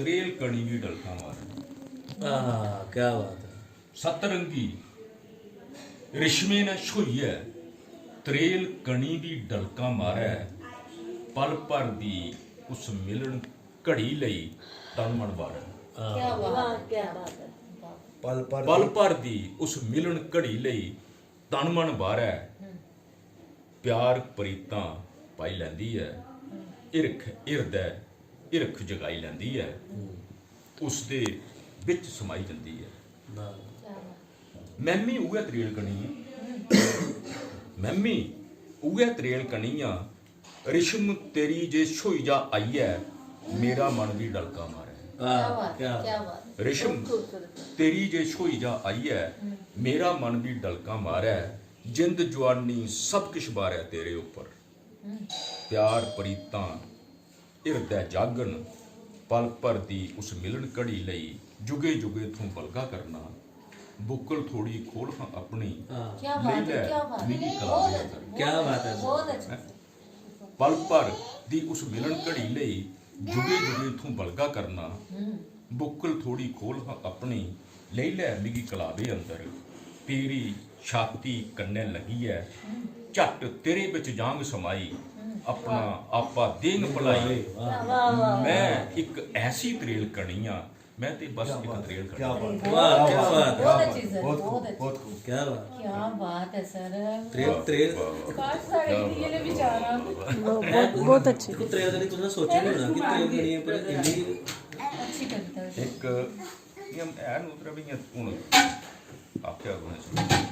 त्रेल कणी की डलका मारे। क्या बात है। सतरंगी रिश्मे ने छुईए त्रेल कणी की डलका मारे। पल भर दी उस मिलन घड़ी लई तन मन वारे। क्या बात है। पल भर दी उस मिलन घड़ी लई तन मन वारे। प्यार प्रीतां पाई लैंदी है, इरख हिरदै इरख जगाई लैंदी है, उसदे विच समाई जंदी है। मैमी उ'ऐ त्रेल कणी मैमी उ'ऐ त्रेल कणी आ। रिश्म तेरी जे छुई जा आई है, मेरा मन भी डलका मारे। रिश्म तेरी जे छुई जा आई है, मेरा मन भी डलका मारे। जिंद जवानी सब किश बारे तेरे उपर। प्यार प्रीतां हिरदै जागन, पल भर दी उस मिलन घड़ी लई जुगे जुगे तू बलगा करना। बुक्कल थोड़ी खोल हाँ अपनी, ले लै मिगी कलावे अंदर। क्या बात है। पल भर दी उस मिलन घड़ी लई जुगे जुगे तू बलगा करना। बुक्कल थोड़ी खोल हाँ अपनी, ले लै मिगी कलावे अंदर। तेरी छाती कन्ने लगी है, झट तेरे विच जांग समाई। अपना आपा देंग भलाई। मैं एक ऐसी त्रेल कणी आ, मैं ते बस एक त्रेल कणी। क्या बात है सर। काश साढ़े ये ले विचारा। बहुत अच्छी। तो त्रेल कड़ी तुमने सोचा नहीं होना कि त्रेल कड़ी है पर इंडी अच्छी कविता है। एक ये ऐन उतरा भी हुण आख्या होना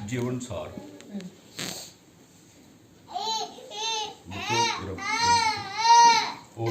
जीवन सार। ਉਹ